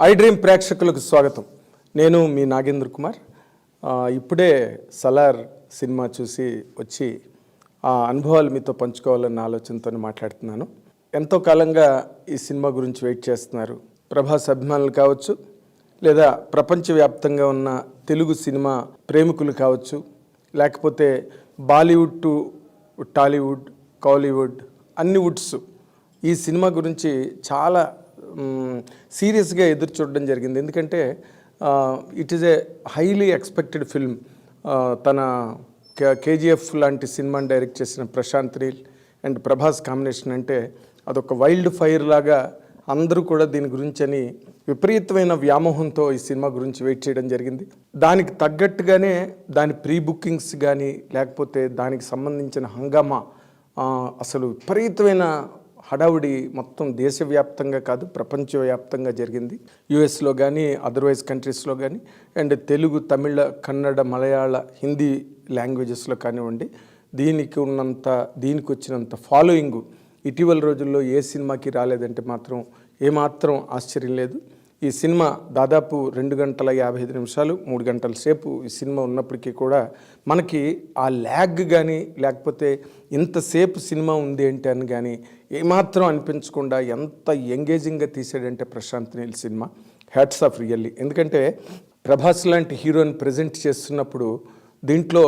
I dream ప్రేక్షకులకు స్వాగతం. నేను మీ నాగేంద్ర కుమార్. ఇప్పుడే సలార్ సినిమా చూసి వచ్చి ఆ అనుభవాలు మీతో పంచుకోవాలన్న ఆలోచనతో మాట్లాడుతున్నాను. ఎంతో కాలంగా ఈ సినిమా గురించి వెయిట్ చేస్తున్నారు. ప్రభాస్ అభిమానులు కావచ్చు, లేదా ప్రపంచవ్యాప్తంగా ఉన్న తెలుగు సినిమా ప్రేమికులు కావచ్చు, లేకపోతే బాలీవుడ్ టు టాలీవుడ్, కాలీవుడ్, అన్ని వుడ్స్ ఈ సినిమా గురించి చాలా సీరియస్గా ఎదురు చూడడం జరిగింది. ఎందుకంటే it is a highly expected film. తన కేజీఎఫ్ లాంటి సినిమాని డైరెక్ట్ చేసిన ప్రశాంత్ నీల్ అండ్ ప్రభాస్ కాంబినేషన్ అంటే అదొక వైల్డ్ ఫైర్ లాగా అందరూ కూడా దీని గురించి అని విపరీతమైన వ్యామోహంతో ఈ సినిమా గురించి వెయిట్ చేయడం జరిగింది. దానికి తగ్గట్టుగానే దాని ప్రీ బుకింగ్స్ కానీ, లేకపోతే దానికి సంబంధించిన హంగామా, అసలు విపరీతమైన హడావుడి మొత్తం దేశవ్యాప్తంగా కాదు, ప్రపంచవ్యాప్తంగా జరిగింది. యుఎస్లో కానీ, అదర్వైజ్ కంట్రీస్లో కానీ, అండ్ తెలుగు, తమిళ, కన్నడ, మలయాళ, హిందీ లాంగ్వేజెస్లో కానివ్వండి, దీనికి వచ్చినంత ఫాలోయింగ్ ఇటీవల రోజుల్లో ఏ సినిమాకి రాలేదంటే మాత్రం ఏమాత్రం ఆశ్చర్యం లేదు. ఈ సినిమా దాదాపు 2 గంటల 55 నిమిషాలు, 3 గంటల సేపు ఈ సినిమా ఉన్నప్పటికీ కూడా మనకి ఆ ల్యాగ్ కానీ, లేకపోతే ఇంతసేపు సినిమా ఉంది ఏంటి అని కానీ ఏమాత్రం అనిపించకుండా ఎంత ఎంగేజింగ్గా తీసాడంటే Prashanth Neel cinema. Hats off really. ఎందుకంటే ప్రభాస్ లాంటి హీరోని ప్రజెంట్ చేస్తున్నప్పుడు దీంట్లో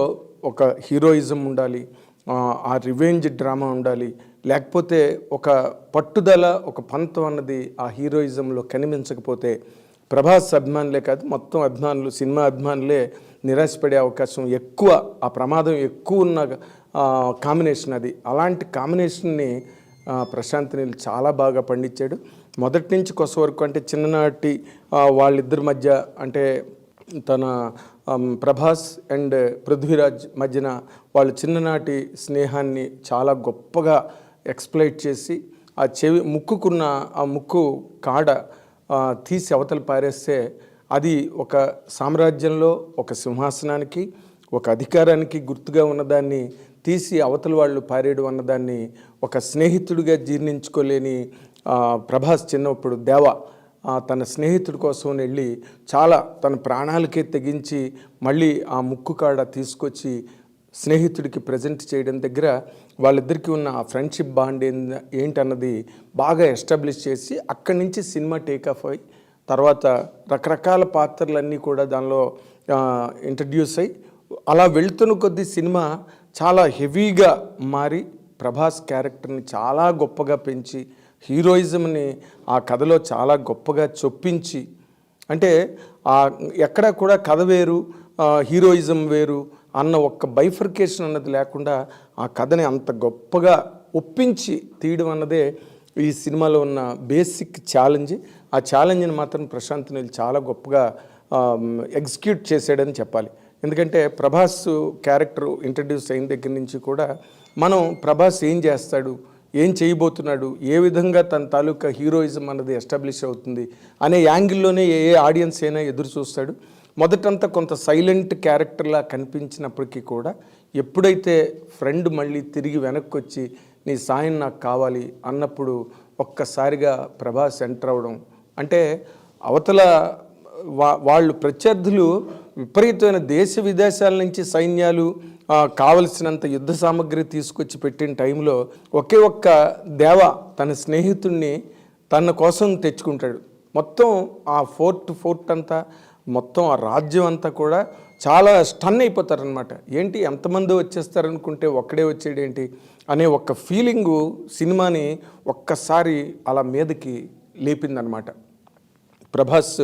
ఒక హీరోయిజం ఉండాలి, ఆ రివెంజ్ డ్రామా ఉండాలి, లేకపోతే ఒక పట్టుదల, ఒక పంతం అన్నది ఆ హీరోయిజంలో కనిపించకపోతే ప్రభాస్ అభిమానులే కాదు, మొత్తం అభిమానులు, సినిమా అభిమానులే నిరాశపడే అవకాశం ఎక్కువ, ఆ ప్రమాదం ఎక్కువ ఉన్న కాంబినేషన్ అది. అలాంటి కాంబినేషన్ని ప్రశాంత్ నీల్ చాలా బాగా పండించాడు. మొదటి నుంచి కొస వరకు, అంటే చిన్ననాటి వాళ్ళిద్దరి మధ్య, అంటే తన ప్రభాస్ అండ్ పృథ్వీరాజ్ మధ్యన వాళ్ళ చిన్ననాటి స్నేహాన్ని చాలా గొప్పగా ఎక్స్ప్లైట్ చేసి, ఆ ముక్కుకున్న ఆ ముక్కు కాడ తీసి అవతల పారేస్తే అది ఒక సామ్రాజ్యంలో ఒక సింహాసనానికి, ఒక అధికారానికి గుర్తుగా ఉన్నదాన్ని తీసి అవతల వాళ్ళు పారేయడం అన్నదాన్ని ఒక స్నేహితుడిగా జీర్ణించుకోలేని ప్రభాస్ చిన్నప్పుడు దేవా తన స్నేహితుడి కోసం వెళ్ళి చాలా తన ప్రాణాలకే తెగించి మళ్ళీ ఆ ముక్కు కాడ తీసుకొచ్చి స్నేహితుడికి ప్రజెంట్ చేయడం దగ్గర వాళ్ళిద్దరికీ ఉన్న ఆ ఫ్రెండ్షిప్ బాండ్ ఏంటన్నది బాగా ఎస్టాబ్లిష్ చేసి అక్కడి నుంచి సినిమా టేకాఫ్ అయ్యి తర్వాత రకరకాల పాత్రలన్నీ కూడా దానిలో ఇంట్రడ్యూస్ అయ్యి అలా వెళ్తున్న కొద్దీ సినిమా చాలా హెవీగా మారి ప్రభాస్ క్యారెక్టర్ని చాలా గొప్పగా పెంచి, హీరోయిజంని ఆ కథలో చాలా గొప్పగా చొప్పించి, అంటే ఎక్కడ కూడా కథ వేరు, హీరోయిజం వేరు అన్న ఒక్క బైఫర్కేషన్ అన్నది లేకుండా ఆ కథని అంత గొప్పగా ఒప్పించి తీయడం అన్నదే ఈ సినిమాలో ఉన్న బేసిక్ ఛాలెంజ్. ఆ ఛాలెంజ్ని మాత్రం ప్రశాంత్ నీల్ చాలా గొప్పగా ఎగ్జిక్యూట్ చేసాడని చెప్పాలి. ఎందుకంటే ప్రభాస్ క్యారెక్టర్ ఇంట్రడ్యూస్ అయిన దగ్గర నుంచి కూడా మనం ప్రభాస్ ఏం చేస్తాడు, ఏం చేయబోతున్నాడు, ఏ విధంగా తన తాలూకా హీరోయిజం అన్నది ఎస్టాబ్లిష్ అవుతుంది అనే యాంగిల్లోనే ఏ ఆడియన్స్ అయినా ఎదురు చూస్తాడు. మొదటంతా కొంత సైలెంట్ క్యారెక్టర్లా కనిపించినప్పటికీ కూడా ఎప్పుడైతే ఫ్రెండ్ మళ్ళీ తిరిగి వెనక్కి వచ్చి నీ సాయం నాకు కావాలి అన్నప్పుడు ఒక్కసారిగా ప్రభాస్ ఎంటర్ అవ్వడం, అంటే అవతల వాళ్ళు ప్రత్యర్థులు విపరీతమైన దేశ విదేశాల నుంచి సైన్యాలు కావలసినంత యుద్ధ సామగ్రి తీసుకొచ్చి పెట్టిన టైంలో ఒకే ఒక్క దేవ తన స్నేహితుడిని తన కోసం తెచ్చుకుంటాడు. మొత్తం ఆ ఫోర్ట్ అంతా, మొత్తం ఆ రాజ్యం అంతా కూడా చాలా స్టన్ అయిపోతారనమాట. ఏంటి ఎంతమంది వచ్చేస్తారనుకుంటే ఒక్కడే వచ్చేడేంటి అనే ఒక్క ఫీలింగు సినిమాని ఒక్కసారి అలా మీదకి లేపిందనమాట. ప్రభాస్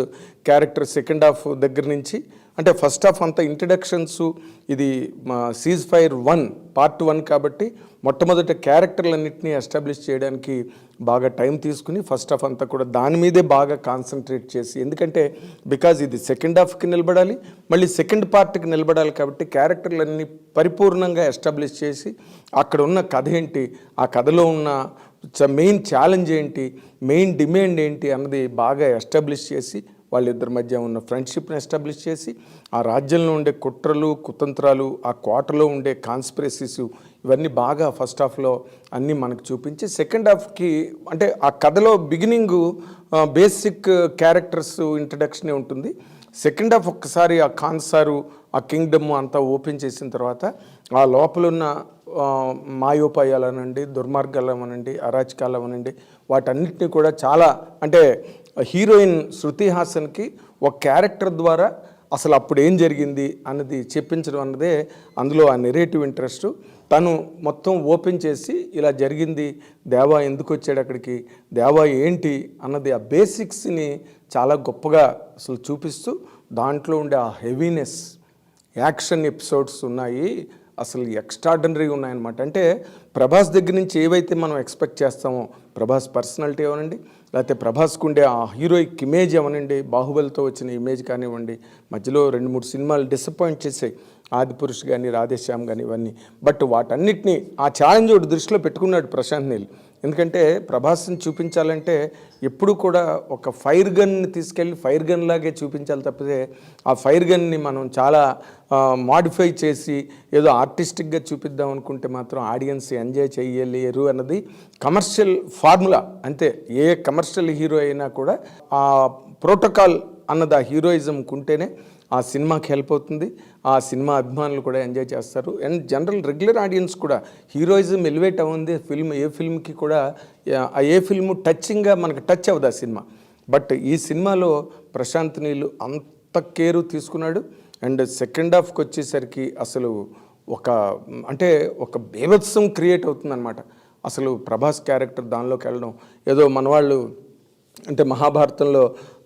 క్యారెక్టర్ సెకండ్ హాఫ్ దగ్గర నుంచి, అంటే ఫస్ట్ హాఫ్ అంతా ఇంట్రడక్షన్స్, ఇది సీజ్ ఫైర్ 1 పార్ట్ 1 కాబట్టి మొట్టమొదటి క్యారెక్టర్లన్నింటినీ ఎస్టాబ్లిష్ చేయడానికి బాగా టైం తీసుకుని ఫస్ట్ హాఫ్ అంతా కూడా దాని మీదే బాగా కాన్సన్ట్రేట్ చేసి, ఎందుకంటే బికాజ్ ఇది సెకండ్ హాఫ్కి నిలబడాలి, మళ్ళీ సెకండ్ పార్ట్కి నిలబడాలి కాబట్టి క్యారెక్టర్లన్నీ పరిపూర్ణంగా ఎస్టాబ్లిష్ చేసి అక్కడ ఉన్న కథ ఏంటి, ఆ కథలో ఉన్న మెయిన్ ఛాలెంజ్ ఏంటి, మెయిన్ డిమాండ్ ఏంటి అన్నది బాగా ఎస్టాబ్లిష్ చేసి వాళ్ళిద్దరి మధ్య ఉన్న ఫ్రెండ్షిప్ని ఎస్టాబ్లిష్ చేసి ఆ రాజ్యంలో ఉండే కుట్రలు కుతంత్రాలు ఆ కోటలో ఉండే కాన్స్పిరసీస్ ఇవన్నీ బాగా ఫస్ట్ హాఫ్లో అన్నీ మనకు చూపించి సెకండ్ హాఫ్కి అంటే ఆ కథలో బిగినింగ్ బేసిక్ క్యారెక్టర్స్ ఇంట్రడక్షనే ఉంటుంది. సెకండ్ హాఫ్ ఒక్కసారి ఆ ఖాన్ సారు ఆ కింగ్డమ్ అంతా ఓపెన్ చేసిన తర్వాత ఆ లోపలున్న మాయోపాయాలు అనండి, దుర్మార్గాలు అనండి, అరాచకాలు అనండి, వాటన్నిటిని కూడా చాలా అంటే హీరోయిన్ శృతి హాసన్కి ఒక క్యారెక్టర్ ద్వారా అసలు అప్పుడు ఏం జరిగింది అన్నది చెప్పించడం అన్నదే అందులో ఆ నెరేటివ్ ఇంట్రెస్ట్. తను మొత్తం ఓపెన్ చేసి ఇలా జరిగింది, దేవా ఎందుకు వచ్చాడు అక్కడికి, దేవా ఏంటి అన్నది ఆ బేసిక్స్ని చాలా గొప్పగా అసలు చూపిస్తూ దాంట్లో ఉండే ఆ హెవీనెస్ యాక్షన్ ఎపిసోడ్స్ ఉన్నాయి, అసలు ఎక్స్ట్రాడినరీగా ఉన్నాయన్నమాట. అంటే ప్రభాస్ దగ్గర నుంచి ఏవైతే మనం ఎక్స్పెక్ట్ చేస్తామో, ప్రభాస్ పర్సనాలిటీ అవనండి, లేకపోతే ప్రభాస్కు ఉండే ఆ హీరోయిక్ ఇమేజ్ అవనండి, బాహుబలితో వచ్చిన ఇమేజ్ కానివ్వండి, మధ్యలో 2-3 సినిమాలు డిసప్పాయింట్ చేసాయి, ఆదిపురుష్ కానీ రాధేశ్యామ్ కానీ ఇవన్నీ. బట్ వాటన్నిటినీ ఆ ఛాలెంజ్ ఒకటి దృష్టిలో పెట్టుకున్నాడు ప్రశాంత్ నీల్. ఎందుకంటే ప్రభాస్ని చూపించాలంటే ఎప్పుడు కూడా ఒక ఫైర్ గన్ని తీసుకెళ్ళి ఫైర్ గన్ లాగే చూపించాలి తప్పితే ఆ ఫైర్ గన్ని మనం చాలా మాడిఫై చేసి ఏదో ఆర్టిస్టిక్గా చూపిద్దాం అనుకుంటే మాత్రం ఆడియన్స్ ఎంజాయ్ చేయలేరు అన్నది కమర్షియల్ ఫార్ములా. అంతే, ఏ కమర్షియల్ హీరో అయినా కూడా ఆ ప్రోటోకాల్ అన్నది ఆ హీరోయిజంకి ఉంటేనే ఆ సినిమాకి హెల్ప్ అవుతుంది, ఆ సినిమా అభిమానులు కూడా ఎంజాయ్ చేస్తారు. అండ్ జనరల్ రెగ్యులర్ ఆడియన్స్ కూడా హీరోయిజం ఎలివేట్ అవుంది ఫిల్మ్, ఏ ఫిల్మ్కి కూడా ఏ ఫిల్మ్ టచ్చింగ్గా మనకు టచ్ అవ్వదు ఆ సినిమా. బట్ ఈ సినిమాలో ప్రశాంత్ నీల్ అంత కేరు తీసుకున్నాడు. అండ్ సెకండ్ హాఫ్కి వచ్చేసరికి అసలు ఒక బీభత్సం క్రియేట్ అవుతుందన్నమాట. అసలు ప్రభాస్ క్యారెక్టర్ దానిలోకి వెళ్ళడం ఏదో మనవాళ్ళు అంటే మహాభారతంలో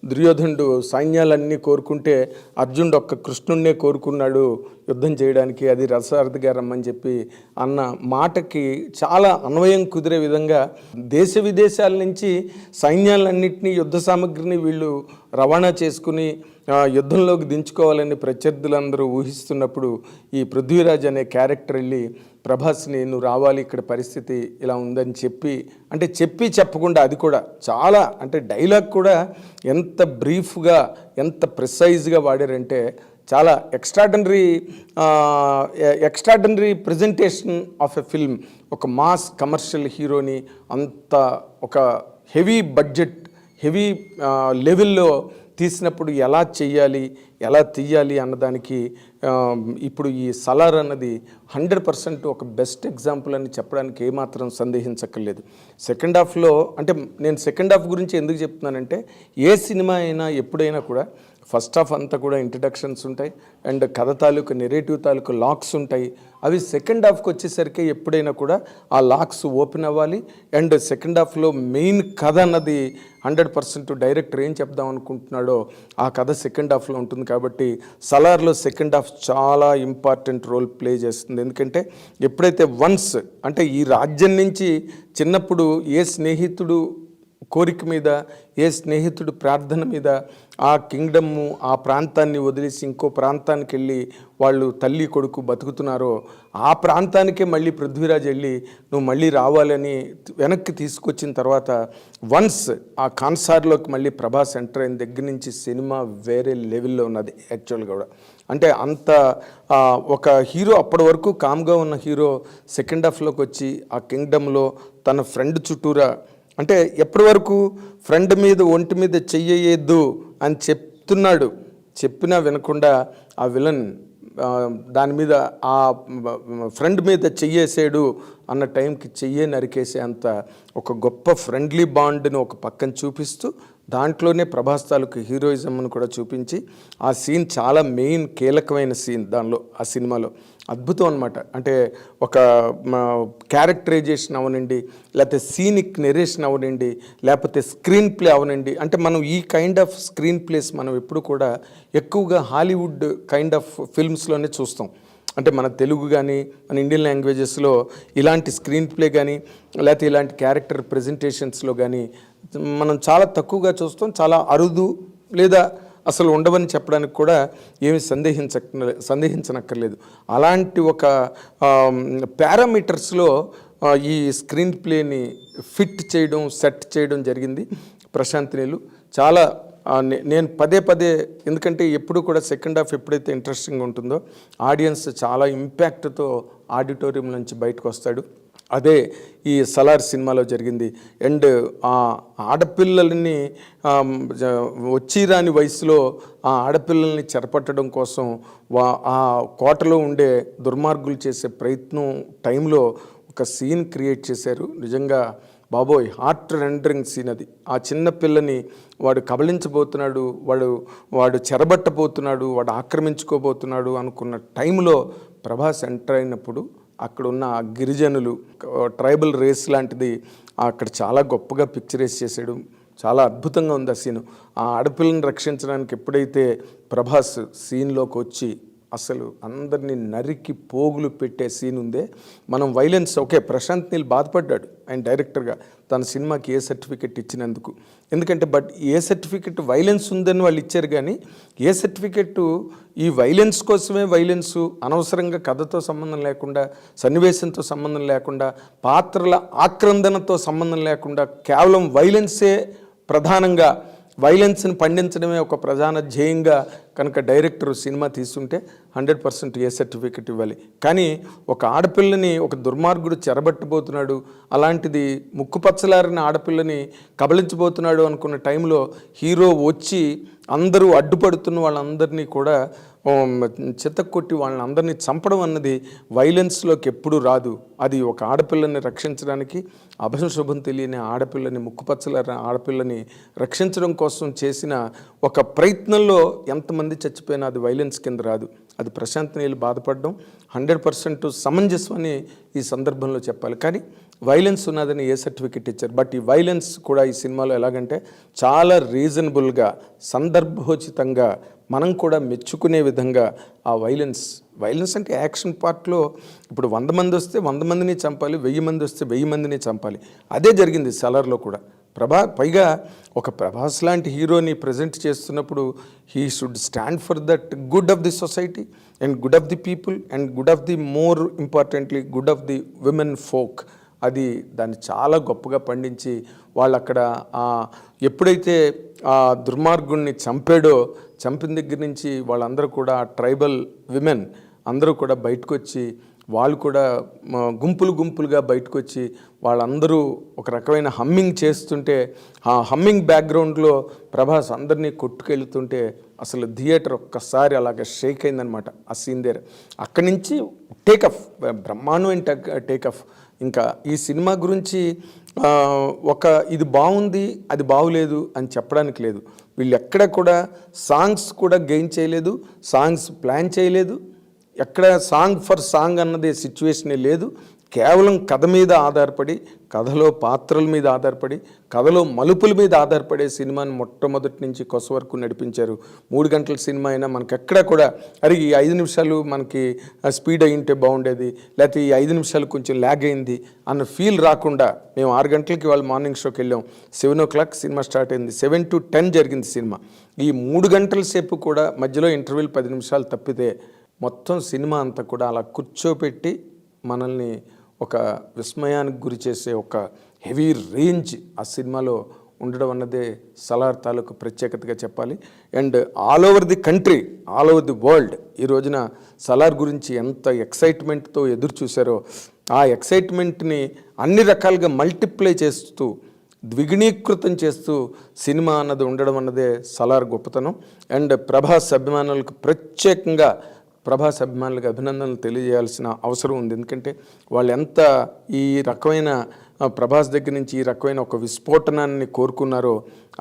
దుర్యోధనుడు సైన్యాలన్నీ కోరుకుంటే అర్జునుడు ఒక్క కృష్ణుడినే కోరుకున్నాడు యుద్ధం చేయడానికి, అది రససారథిగా రమ్మని చెప్పి అన్న మాటకి చాలా అన్వయం కుదిరే విధంగా దేశ విదేశాల నుంచి సైన్యాలన్నింటినీ యుద్ధ సామగ్రిని వీళ్ళు రవాణా చేసుకుని యుద్ధంలోకి దించుకోవాలని ప్రత్యర్థులందరూ ఊహిస్తున్నప్పుడు ఈ పృథ్వీరాజ్ అనే క్యారెక్టర్ వెళ్ళి ప్రభాస్ని నువ్వు రావాలి, ఇక్కడ పరిస్థితి ఇలా ఉందని చెప్పి చెప్పకుండా అది కూడా చాలా అంటే డైలాగ్ కూడా ఎంత బ్రీఫ్గా ఎంత ప్రిసైజ్గా వాడారంటే చాలా extraordinary presentation of a film. ఒక మాస్ కమర్షియల్ హీరోని అంత ఒక హెవీ బడ్జెట్ హెవీ లెవెల్లో తీసినప్పుడు ఎలా చెయ్యాలి, ఎలా తీయాలి అన్నదానికి ఇప్పుడు ఈ సలార్ అన్నది 100% ఒక బెస్ట్ ఎగ్జాంపుల్ అని చెప్పడానికి ఏమాత్రం సందేహించక్కర్లేదు. సెకండ్ హాఫ్లో అంటే నేను సెకండ్ హాఫ్ గురించి ఎందుకు చెప్తున్నానంటే ఏ సినిమా అయినా ఎప్పుడైనా కూడా ఫస్ట్ హాఫ్ అంతా కూడా ఇంట్రడక్షన్స్ ఉంటాయి అండ్ కథ తాలూకు నెరేటివ్ తాలూకు లాక్స్ ఉంటాయి. అవి సెకండ్ హాఫ్కి వచ్చేసరికి ఎప్పుడైనా కూడా ఆ లాక్స్ ఓపెన్ అవ్వాలి. అండ్ సెకండ్ హాఫ్లో మెయిన్ కథ అన్నది 100% డైరెక్టర్ ఏం చెప్దాం అనుకుంటున్నాడో ఆ కథ సెకండ్ హాఫ్లో ఉంటుంది. కాబట్టి సలార్లో సెకండ్ హాఫ్ చాలా ఇంపార్టెంట్ రోల్ ప్లే చేస్తుంది. ఎందుకంటే ఎప్పుడైతే వన్స్ అంటే ఈ రాజ్యం నుంచి చిన్నప్పుడు ఏ స్నేహితుడు కోరిక మీద ఏ స్నేహితుడు ప్రార్థన మీద ఆ కింగ్డమ్ము ఆ ప్రాంతాన్ని వదిలేసి ఇంకో ప్రాంతానికి వెళ్ళి వాళ్ళు తల్లి కొడుకు బతుకుతున్నారో ఆ ప్రాంతానికే మళ్ళీ పృథ్వీరాజ్ వెళ్ళి నువ్వు మళ్ళీ రావాలని వెనక్కి తీసుకొచ్చిన తర్వాత వన్స్ ఆ కాన్సార్లోకి మళ్ళీ ప్రభాస్ ఎంటర్ అయిన దగ్గర నుంచి సినిమా వేరే లెవెల్లో ఉన్నది యాక్చువల్గా కూడా. అంటే అంత ఒక హీరో అప్పటి వరకు కామ్గా ఉన్న హీరో సెకండ్ హాఫ్లోకి వచ్చి ఆ కింగ్డమ్లో తన ఫ్రెండ్ చుట్టూరా అంటే ఎప్పటి వరకు ఫ్రెండ్ మీద ఒంటి మీద చెయ్యొద్దు అని చెప్తున్నాడు, చెప్పినా వినకుండా ఆ విలన్ దాని మీద ఆ ఫ్రెండ్ మీద చెయ్యేసాడు అన్న టైంకి చెయ్యే నరికేసే అంత ఒక గొప్ప ఫ్రెండ్లీ బాండ్ని ఒక పక్కన చూపిస్తూ దాంట్లోనే ప్రభాస్ తాలూకు హీరోయిజంను కూడా చూపించి ఆ సీన్ చాలా మెయిన్ కీలకమైన సీన్ దానిలో ఆ సినిమాలో అద్భుతం అనమాట. అంటే ఒక క్యారెక్టరైజేషన్ అవనండి, లేకపోతే సీనిక్ నెరేషన్ అవనండి, లేకపోతే స్క్రీన్ ప్లే అవనండి. అంటే మనం ఈ కైండ్ ఆఫ్ స్క్రీన్ ప్లేస్ మనం ఎప్పుడు కూడా ఎక్కువగా హాలీవుడ్ కైండ్ ఆఫ్ ఫిల్మ్స్లోనే చూస్తాం. అంటే మన తెలుగు కానీ మన ఇండియన్ లాంగ్వేజెస్లో ఇలాంటి స్క్రీన్ ప్లే కానీ లేకపోతే ఇలాంటి క్యారెక్టర్ ప్రజెంటేషన్స్లో కానీ మనం చాలా తక్కువగా చూస్తాం, చాలా అరుదు లేదా అసలు ఉండవని చెప్పడానికి కూడా ఏమి సందేహించనక్కర్లేదు. అలాంటి ఒక పారామీటర్స్లో ఈ స్క్రీన్ ప్లేని ఫిట్ చేయడం సెట్ చేయడం జరిగింది ప్రశాంత్ నీల్. చాలా నేను పదే పదే, ఎందుకంటే ఎప్పుడు కూడా సెకండ్ హాఫ్ ఎప్పుడైతే ఇంట్రెస్టింగ్ ఉంటుందో ఆడియన్స్ చాలా ఇంపాక్ట్తో ఆడిటోరియం నుంచి బయటకు వస్తాడు. అదే ఈ సలార్ సినిమాలో జరిగింది. అండ్ ఆ ఆడపిల్లల్ని వచ్చిరాని వయసులో ఆ ఆడపిల్లల్ని చెరపట్టడం కోసం ఆ కోటలో ఉండే దుర్మార్గులు చేసే ప్రయత్నం టైంలో ఒక సీన్ క్రియేట్ చేశారు. నిజంగా బాబోయ్, హార్ట్ రెండరింగ్ సీన్ అది. ఆ చిన్న పిల్లని వాడు కబళించబోతున్నాడు, వాడు చెరబట్టబోతున్నాడు, వాడు ఆక్రమించుకోబోతున్నాడు అనుకున్న టైంలో ప్రభాస్ ఎంటర్ అయినప్పుడు అక్కడ ఉన్న ఆ గిరిజనులు, ట్రైబల్ రేస్ లాంటిది అక్కడ చాలా గొప్పగా పిక్చరైజ్ చేశాడు. చాలా అద్భుతంగా ఉంది ఆ సీను. ఆ ఆడపిల్లని రక్షించడానికి ఎప్పుడైతే ప్రభాస్ సీన్లోకి వచ్చి అసలు అందరినీ నరికి పోగులు పెట్టే సీన్ ఉందే. మనం వైలెన్స్, ఓకే, ప్రశాంత్ నీల్ బాధపడ్డాడు ఆయన డైరెక్టర్గా తన సినిమాకి ఏ సర్టిఫికెట్ ఇచ్చినందుకు. ఎందుకంటే బట్ ఏ సర్టిఫికెట్ వైలెన్స్ ఉందని వాళ్ళు ఇచ్చారు, కానీ ఏ సర్టిఫికెట్ ఈ వైలెన్స్ కోసమే, వైలెన్స్ అనవసరంగా కథతో సంబంధం లేకుండా, సన్నివేశంతో సంబంధం లేకుండా, పాత్రల ఆక్రందనతో సంబంధం లేకుండా కేవలం వైలెన్సే ప్రధానంగా, వైలెన్స్ని పండించడమే ఒక ప్రధాన ధ్యేయంగా కనుక డైరెక్టర్ సినిమా తీసుంటే 100% ఏ సర్టిఫికెట్ ఇవ్వాలి. కానీ ఒక ఆడపిల్లని ఒక దుర్మార్గుడు చెరబట్టబోతున్నాడు, అలాంటిది ముక్కుపచ్చలారిన ఆడపిల్లని కబళించబోతున్నాడు అనుకున్న టైంలో హీరో వచ్చి అందరూ అడ్డుపడుతున్న వాళ్ళందరినీ కూడా చితక్కొట్టి వాళ్ళని అందరినీ చంపడం అన్నది వైలెన్స్లోకి ఎప్పుడు రాదు. అది ఒక ఆడపిల్లని రక్షించడానికి, అభశుభం తెలియని ఆడపిల్లని, ముక్కుపచ్చలారిన ఆడపిల్లని రక్షించడం కోసం చేసిన ఒక ప్రయత్నంలో ఎంతమంది చచ్చిపోయినా అది వైలెన్స్ కింద రాదు. అది ప్రశాంత్ నీల్ బాధపడడం 100% సమంజసం అని ఈ సందర్భంలో చెప్పాలి. కానీ వైలెన్స్ ఉన్నదని ఏ సర్టిఫికెట్ ఇచ్చారు. బట్ ఈ వైలెన్స్ కూడా ఈ సినిమాలో ఎలాగంటే చాలా రీజనబుల్గా, సందర్భోచితంగా, మనం కూడా మెచ్చుకునే విధంగా ఆ వైలెన్స్ అంటే యాక్షన్ పార్ట్లో ఇప్పుడు 100 మంది వస్తే 100 మందిని చంపాలి, 1000 మంది వస్తే 1000 మందిని చంపాలి. అదే జరిగింది సలార్లో కూడా. పైగా ఒక ప్రభాస్ లాంటి హీరోని ప్రజెంట్ చేస్తున్నప్పుడు he should stand for that good of the society and good of the people and good of the more importantly good of the women folk. అది దాన్ని చాలా గొప్పగా పండించి వాళ్ళు అక్కడ ఎప్పుడైతే ఆ దుర్మార్గుణ్ణి చంపిన దగ్గర నుంచి వాళ్ళందరూ కూడా ట్రైబల్ విమెన్ అందరూ కూడా బయటకు వచ్చి, వాళ్ళు కూడా గుంపులుగా బయటకు వచ్చి వాళ్ళందరూ ఒక రకమైన హమ్మింగ్ చేస్తుంటే, ఆ హమ్మింగ్ బ్యాక్గ్రౌండ్లో ప్రభాస్ అందరినీ కొట్టుకెళ్తుంటే అసలు థియేటర్ ఒక్కసారి అలాగ షేక్ అయిందనమాట ఆ సీన్ దగ్గర. అక్కడి నుంచి టేకఫ్, బ్రహ్మాండమైన టేకఫ్. ఇంకా ఈ సినిమా గురించి ఇది బాగుంది, అది బాగులేదు అని చెప్పడానికి లేదు. వీళ్ళు ఎక్కడ కూడా సాంగ్స్ కూడా గెయిన్ చేయలేదు, సాంగ్స్ ప్లాన్ చేయలేదు, ఎక్కడ సాంగ్ ఫర్ సాంగ్ అన్నది సిచ్యువేషనే లేదు. కేవలం కథ మీద ఆధారపడి, కథలో పాత్రల మీద ఆధారపడి, కథలో మలుపుల మీద ఆధారపడే సినిమాని మొట్టమొదటి నుంచి కొస వరకు నడిపించారు. 3 గంటల సినిమా అయినా మనకి ఎక్కడ కూడా అరే ఈ 5 నిమిషాలు మనకి స్పీడ్ అయ్యింటే బాగుండేది, లేకపోతే ఈ 5 నిమిషాలు కొంచెం ల్యాగ్ అయింది అన్న ఫీల్ రాకుండా, మేము 6 గంటలకి వాళ్ళు మార్నింగ్ షోకి వెళ్ళాం, 7 o'clock సినిమా స్టార్ట్ అయింది, 7 to 10 జరిగింది సినిమా. ఈ 3 గంటల సేపు కూడా మధ్యలో ఇంటర్వ్యూలు 10 నిమిషాలు తప్పితే మొత్తం సినిమా అంతా కూడా అలా కూర్చోపెట్టి మనల్ని ఒక విస్మయానికి గురి చేసే ఒక హెవీ రేంజ్ ఆ సినిమాలో ఉండడం అన్నదే సలార్ తాలూకు ప్రత్యేకతగా చెప్పాలి. And all over the country, all over the world ఈ రోజున సలార్ గురించి ఎంత ఎక్సైట్మెంట్తో ఎదురు చూశారో, ఆ ఎక్సైట్మెంట్ని అన్ని రకాలుగా మల్టిప్లై చేస్తూ, ద్విగుణీకృతం చేస్తూ సినిమా అన్నది ఉండడం అన్నదే సలార్ గొప్పతనం. అండ్ ప్రభాస్ అభిమానులకు ప్రత్యేకంగా ప్రభాస్ అభిమానులకు అభినందనలు తెలియజేయాల్సిన అవసరం ఉంది. ఎందుకంటే వాళ్ళు ఎంత ఈ రకమైన ప్రభాస్ దగ్గర నుంచి ఈ రకమైన ఒక విస్ఫోటనాన్ని కోరుకున్నారో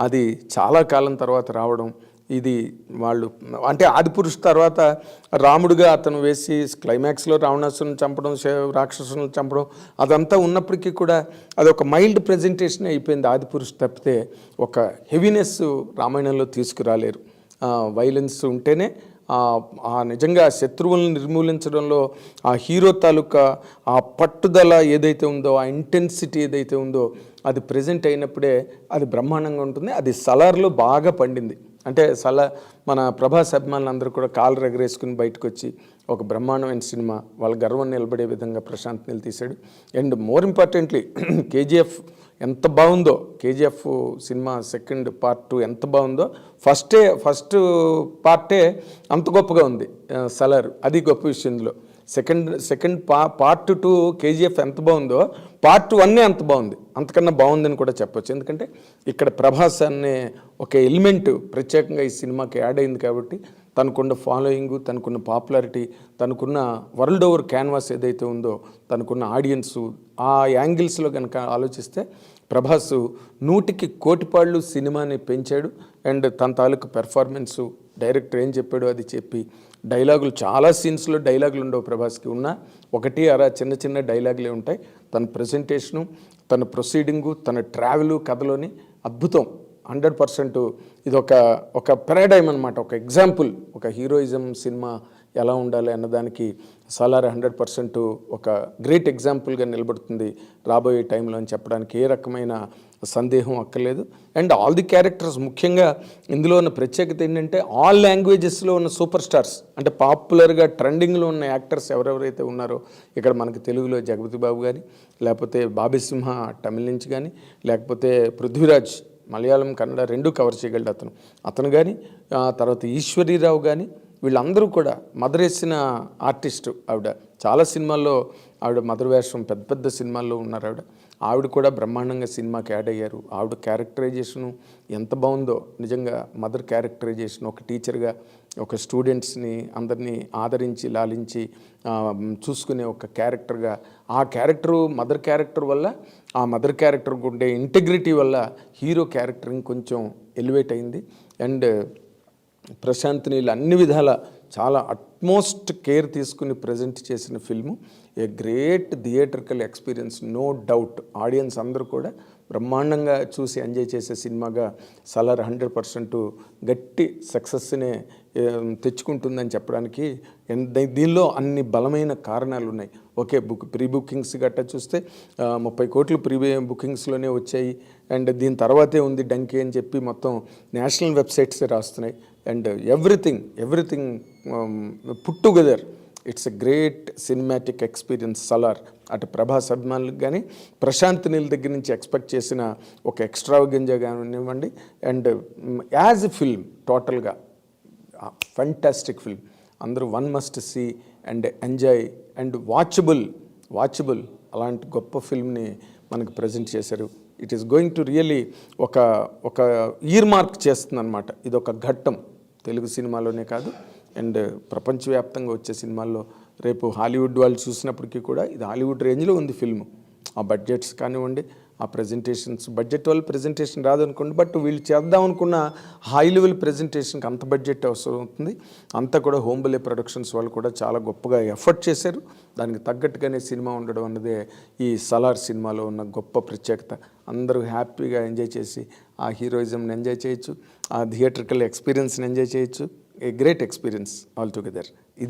అది చాలా కాలం తర్వాత రావడం, ఇది వాళ్ళు అంటే ఆదిపురుష్ తర్వాత రాముడుగా అతను వేసి క్లైమాక్స్లో రావణాసురుని చంపడం, రాక్షసులను చంపడం అదంతా ఉన్నప్పటికీ కూడా అదొక మైల్డ్ ప్రజెంటేషన్ అయిపోయింది ఆదిపురుష్ తప్పితే ఒక హెవీనెస్ రామాయణంలో తీసుకురాలేరు. వైలెన్స్ ఉంటేనే నిజంగా శత్రువులను నిర్మూలించడంలో ఆ హీరో తాలూకా ఆ పట్టుదల ఏదైతే ఉందో, ఆ ఇంటెన్సిటీ ఏదైతే ఉందో అది ప్రజెంట్ అయినప్పుడే అది బ్రహ్మాండంగా ఉంటుంది. అది సలార్లో బాగా పండింది. అంటే మన ప్రభాస్ అభిమానులందరూ కూడా కాళ్ళు ఎగరేసుకుని బయటకు వచ్చి ఒక బ్రహ్మాండమైన సినిమా వాళ్ళ గర్వం నిలబడే విధంగా ప్రశాంత్ నీల్ తీశాడు. అండ్ మోర్ ఇంపార్టెంట్లీ కేజీఎఫ్ ఎంత బాగుందో కేజీఎఫ్ సినిమా సెకండ్ పార్ట్ 2 ఎంత బాగుందో ఫస్ట్ పార్టే అంత గొప్పగా ఉంది సలార్. అది గొప్ప విషయం ఇందులో. సెకండ్ పార్ట్ 2 కేజీఎఫ్ ఎంత బాగుందో పార్ట్ 1 అంత బాగుంది, అంతకన్నా బాగుందని కూడా చెప్పొచ్చు. ఎందుకంటే ఇక్కడ ప్రభాస్ అనే ఒక ఎలిమెంట్ ప్రత్యేకంగా ఈ సినిమాకి యాడ్ అయింది కాబట్టి తనకున్న ఫాలోయింగ్, తనకున్న పాపులారిటీ, తనకున్న వరల్డ్ ఓవర్ క్యాన్వాస్ ఏదైతే ఉందో, తనకున్న ఆడియన్సు, ఆ యాంగిల్స్లో కనుక ఆలోచిస్తే ప్రభాస్ 100కి కోటిపాళ్ళు సినిమాని పెంచాడు. అండ్ తన తాలూకు పెర్ఫార్మెన్సు, డైరెక్టర్ ఏం చెప్పాడో అది చెప్పి, డైలాగులు చాలా సీన్స్లో డైలాగులు ఉండవు ప్రభాస్కి, ఉన్న ఒకటి అరా చిన్న చిన్న డైలాగులే ఉంటాయి. తన ప్రజెంటేషను, తన ప్రొసీడింగు, తన ట్రావెలు కథలోని అద్భుతం. 100% ఇది ఒక పారాడైమ్ అనమాట, ఒక ఎగ్జాంపుల్. ఒక హీరోయిజం సినిమా ఎలా ఉండాలి అన్నదానికి సలార్ 100% ఒక గ్రేట్ ఎగ్జాంపుల్గా నిలబడుతుంది రాబోయే టైంలో అని చెప్పడానికి ఏ రకమైన సందేహం అక్కర్లేదు. అండ్ ఆల్ ది క్యారెక్టర్స్, ముఖ్యంగా ఇందులో ఉన్న ప్రత్యేకత ఏంటంటే ఆల్ లాంగ్వేజెస్లో ఉన్న సూపర్ స్టార్స్, అంటే పాపులర్గా ట్రెండింగ్లో ఉన్న యాక్టర్స్ ఎవరెవరైతే ఉన్నారో, ఇక్కడ మనకి తెలుగులో జగపతి బాబు కానీ, లేకపోతే బాబీ సింహ తమిళ నుంచి కానీ, లేకపోతే పృథ్వీరాజ్ మలయాళం కన్నడ 2 కవర్ చేయగలడు అతను కానీ, తర్వాత ఈశ్వరీరావు కానీ, వీళ్ళందరూ కూడా మదర్ వేసిన ఆర్టిస్టు ఆవిడ. చాలా సినిమాల్లో ఆవిడ మదర్ వేషం, పెద్ద పెద్ద సినిమాల్లో ఉన్నారు ఆవిడ కూడా బ్రహ్మాండంగా సినిమాకి యాడ్ అయ్యారు. ఆవిడ క్యారెక్టరైజేషను ఎంత బాగుందో నిజంగా. మదర్ క్యారెక్టరైజేషన్, ఒక టీచర్గా ఒక స్టూడెంట్స్ని అందరినీ ఆదరించి లాలించి చూసుకునే ఒక క్యారెక్టర్గా, ఆ క్యారెక్టరు మదర్ క్యారెక్టర్ వల్ల, ఆ మదర్ క్యారెక్టర్కి ఉండే ఇంటెగ్రిటీ వల్ల హీరో క్యారెక్టర్ ఇంకొంచెం ఎలివేట్ అయింది. అండ్ ప్రశాంత్ నీల్ అన్ని విధాల చాలా అట్మోస్ట్ కేర్ తీసుకుని ప్రజెంట్ చేసిన film. A great theatrical experience, no doubt. Audience అందరూ కూడా బ్రహ్మాండంగా చూసి ఎంజాయ్ చేసే సినిమాగా సలార్ 100% గట్టి సక్సెస్నే తెచ్చుకుంటుందని చెప్పడానికి దీనిలో అన్ని బలమైన కారణాలు ఉన్నాయి. ఓకే, ప్రీ బుకింగ్స్ గట్టా చూస్తే 30 కోట్లు ప్రీ బుకింగ్స్లోనే వచ్చాయి. అండ్ దీని తర్వాతే ఉంది డంకి అని చెప్పి మొత్తం నేషనల్ వెబ్సైట్సే రాస్తున్నాయి. And everything put together it's a great cinematic experience Salaar. అటు ప్రభాస్ అభిమానులకు కానీ, ప్రశాంత్ నీల్ దగ్గర నుంచి ఎక్స్పెక్ట్ చేసిన ఒక ఎక్స్ట్రావగెంజా కానివ్వండి, అండ్ యాజ్ ఎ ఫిల్మ్ టోటల్గా ఫంటాస్టిక్ ఫిల్మ్. అందరూ one must see and enjoy and watchable అలాంటి గొప్ప ఫిల్మ్ని మనకు ప్రజెంట్ చేశారు. It is going to really ఒక ఇయర్ మార్క్ చేస్తుంది అనమాట. ఇది ఒక ఘట్టం తెలుగు సినిమాలోనే కాదు, అండ్ ప్రపంచవ్యాప్తంగా వచ్చే సినిమాల్లో రేపు హాలీవుడ్ వాళ్ళు చూసినప్పటికీ కూడా ఇది హాలీవుడ్ రేంజ్లో ఉంది ఫిల్మ్. ఆ బడ్జెట్స్ కానివ్వండి, ఆ ప్రజెంటేషన్స్, బడ్జెట్ వల్ల ప్రజెంటేషన్ రాదనుకోండి, బట్ వీళ్ళు చేద్దాం అనుకున్న హై లెవెల్ ప్రజెంటేషన్కి అంత బడ్జెట్ అవసరం అవుతుంది. అంతా కూడా హోంబలే ప్రొడక్షన్స్ వాళ్ళు కూడా చాలా గొప్పగా ఎఫర్ట్ చేశారు. దానికి తగ్గట్టుగానే సినిమా ఉండడం అన్నదే ఈ సలార్ సినిమాలో ఉన్న గొప్ప ప్రత్యేకత. అందరూ హ్యాపీగా ఎంజాయ్ చేసి ఆ హీరోయిజంని ఎంజాయ్ చేయొచ్చు, ఆ థియేట్రికల్ ఎక్స్పీరియన్స్ని ఎంజాయ్ చేయొచ్చు. A great experience all together. ఇది